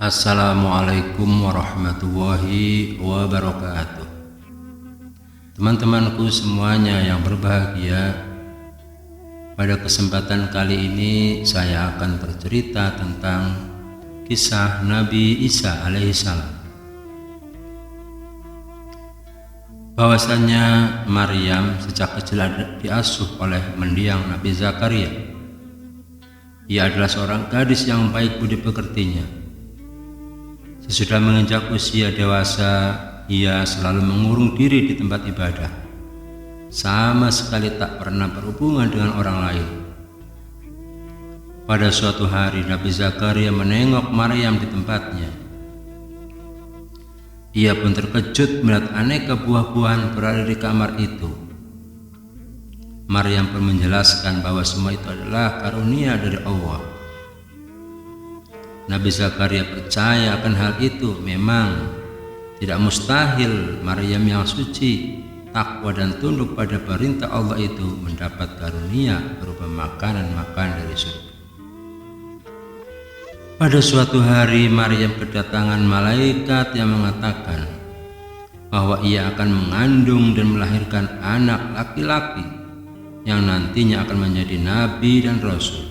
Assalamualaikum warahmatullahi wabarakatuh. Teman-temanku semuanya yang berbahagia, pada kesempatan kali ini saya akan bercerita tentang kisah Nabi Isa alaihissalam. Bahwasanya Maryam sejak kecil diasuh oleh mendiang Nabi Zakaria. Ia adalah seorang gadis yang baik budi pekertinya. Sesudah menginjak usia dewasa, ia selalu mengurung diri di tempat ibadah. Sama sekali tak pernah berhubungan dengan orang lain. Pada suatu hari, Nabi Zakaria menengok Maryam di tempatnya. Ia pun terkejut melihat aneka buah-buahan berada di kamar itu. Maryam pun menjelaskan bahwa semua itu adalah karunia dari Allah. Nabi Zakaria percaya akan hal itu. Memang tidak mustahil Maryam yang suci, takwa dan tunduk pada perintah Allah itu mendapat karunia berupa makanan-makanan dari surga. Pada suatu hari Maryam kedatangan malaikat yang mengatakan bahwa ia akan mengandung dan melahirkan anak laki-laki yang nantinya akan menjadi nabi dan rasul.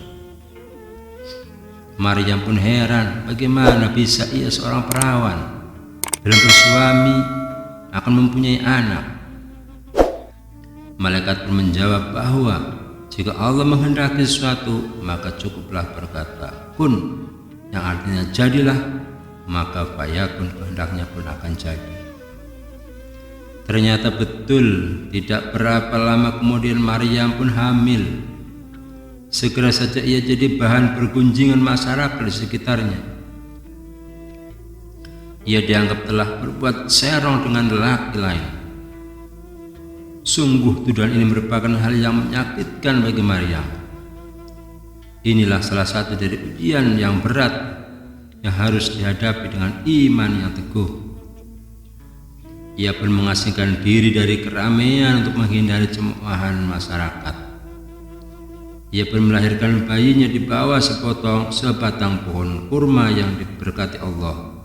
Maryam pun heran, bagaimana bisa ia seorang perawan belum bersuami akan mempunyai anak. Malaikat pun menjawab bahwa jika Allah menghendaki sesuatu, maka cukuplah berkata kun, yang artinya jadilah, maka fayakun, kehendaknya pun akan jadi. Ternyata betul, tidak berapa lama kemudian Maryam pun hamil. Segera saja ia jadi bahan pergunjingan masyarakat di sekitarnya. Ia dianggap telah berbuat serong dengan lelaki lain. Sungguh tuduhan ini merupakan hal yang menyakitkan bagi Maryam. Inilah salah satu dari ujian yang berat yang harus dihadapi dengan iman yang teguh. Ia pun mengasingkan diri dari keramaian untuk menghindari cemoohan masyarakat. Ia pun melahirkan bayinya di bawah sebatang pohon kurma yang diberkati Allah.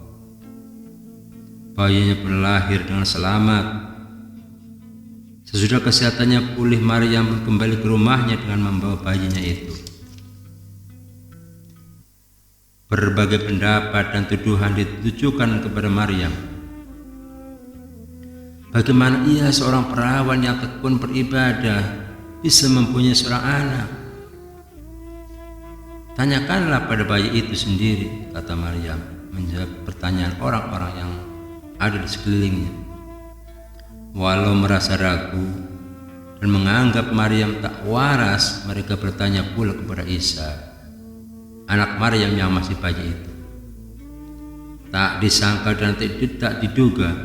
Bayinya pun lahir dengan selamat. Sesudah kesehatannya pulih, Maryam pun kembali ke rumahnya dengan membawa bayinya itu. Berbagai pendapat dan tuduhan ditujukan kepada Maryam. Bagaimana ia seorang perawan yang tekun beribadah bisa mempunyai seorang anak? Tanyakanlah pada bayi itu sendiri, kata Maryam, menjawab pertanyaan orang-orang yang ada di sekelilingnya. Walau merasa ragu dan menganggap Maryam tak waras, mereka bertanya pula kepada Isa, anak Maryam yang masih bayi itu. Tak disangka dan tak diduga,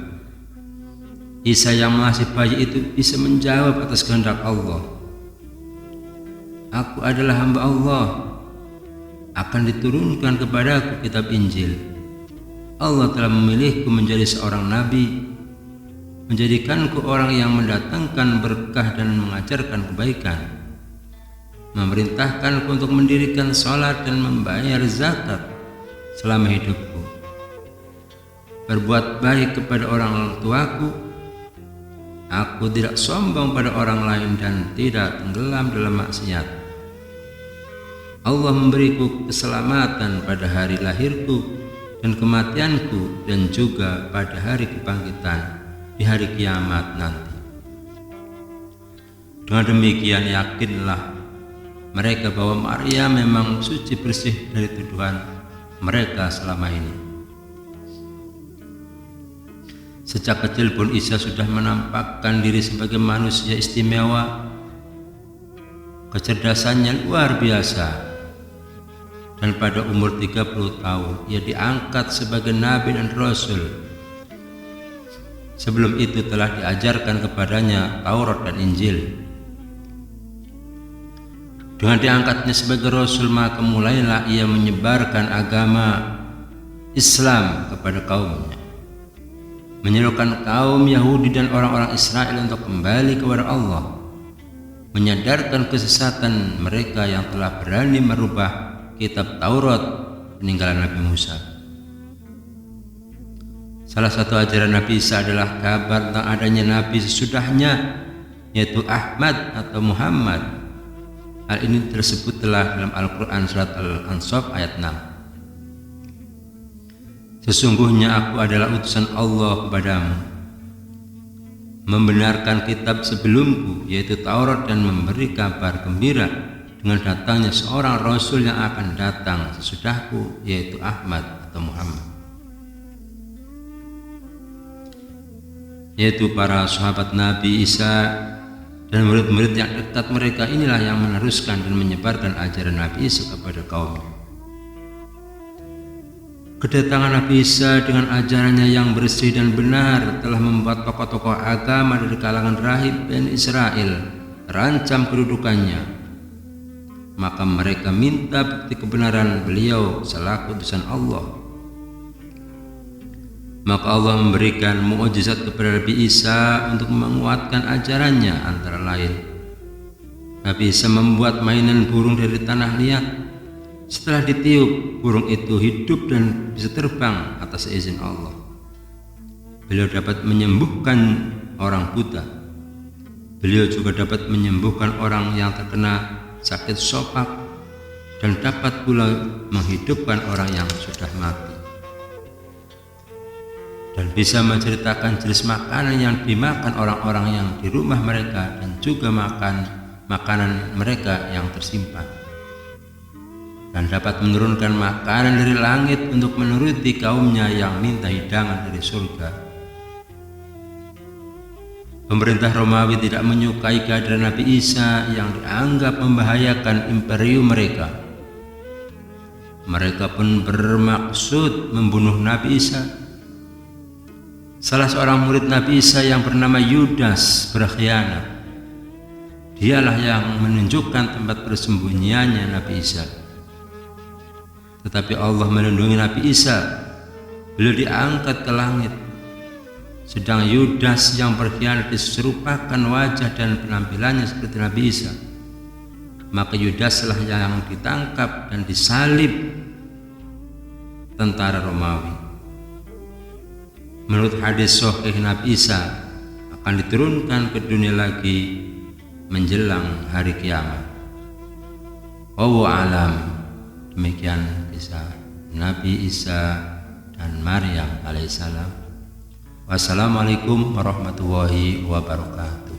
Isa yang masih bayi itu bisa menjawab atas kehendak Allah. Aku adalah hamba Allah. Akan diturunkan kepadaku kitab Injil. Allah telah memilihku menjadi seorang nabi, menjadikanku orang yang mendatangkan berkah dan mengajarkan kebaikan, memerintahkanku untuk mendirikan sholat dan membayar zakat selama hidupku, berbuat baik kepada orang tuaku. Aku tidak sombong pada orang lain dan tidak tenggelam dalam maksiat. Allah memberiku keselamatan pada hari lahirku dan kematianku, dan juga pada hari kebangkitan di hari kiamat nanti. Dengan demikian yakinlah mereka bahwa Maryam memang suci bersih dari tuduhan mereka selama ini. Sejak kecil pun Isa sudah menampakkan diri sebagai manusia istimewa. Kecerdasannya luar biasa. Dan pada umur 30 tahun ia diangkat sebagai nabi dan rasul. Sebelum itu telah diajarkan kepadanya Taurat dan Injil. Dengan diangkatnya sebagai rasul, maka mulailah ia menyebarkan agama Islam kepada kaumnya, menyerukan kaum Yahudi dan orang-orang Israel untuk kembali kepada Allah, menyadarkan kesesatan mereka yang telah berani merubah kitab Taurat peninggalan Nabi Musa. Salah satu ajaran Nabi Isa adalah kabar tentang adanya Nabi sesudahnya, yaitu Ahmad atau Muhammad. Hal ini tersebut telah dalam Al-Quran surat Al-Ansab ayat 6. Sesungguhnya aku adalah utusan Allah kepadamu, membenarkan kitab sebelumku yaitu Taurat dan memberi kabar gembira dengan datangnya seorang Rasul yang akan datang sesudahku yaitu Ahmad atau Muhammad. Yaitu para sahabat Nabi Isa dan murid-murid yang dekat mereka inilah yang meneruskan dan menyebarkan ajaran Nabi Isa kepada kaumnya. Kedatangan Nabi Isa dengan ajarannya yang bersih dan benar telah membuat tokoh-tokoh agama dari kalangan rahib Bani Israel terancam kedudukannya. Maka mereka minta bukti kebenaran beliau selaku utusan Allah. Maka Allah memberikan mukjizat kepada Nabi Isa untuk menguatkan ajarannya, antara lain Nabi Isa membuat mainan burung dari tanah liat. Setelah ditiup, burung itu hidup dan bisa terbang atas izin Allah. Beliau dapat menyembuhkan orang buta. Beliau juga dapat menyembuhkan orang yang terkena sakit sopak dan dapat pula menghidupkan orang yang sudah mati. Dan bisa menceritakan jenis makanan yang dimakan orang-orang yang di rumah mereka dan juga makanan mereka yang tersimpan. Dan dapat menurunkan makanan dari langit untuk menuruti kaumnya yang minta hidangan dari surga. Pemerintah Romawi tidak menyukai kehadiran Nabi Isa yang dianggap membahayakan imperium mereka. Mereka pun bermaksud membunuh Nabi Isa. Salah seorang murid Nabi Isa yang bernama Yudas berkhianat. Dialah yang menunjukkan tempat persembunyiannya Nabi Isa. Tetapi Allah melindungi Nabi Isa. Beliau diangkat ke langit. Sedang Yudas yang berkhianat diserupakan wajah dan penampilannya seperti Nabi Isa. Maka Yudaslah yang ditangkap dan disalib tentara Romawi. Menurut hadis sahih, Nabi Isa akan diturunkan ke dunia lagi menjelang hari kiamat. Wallahu a'lam. Demikian kisah Nabi Isa dan Maryam alaihissalam. Wassalamualaikum warahmatullahi wabarakatuh.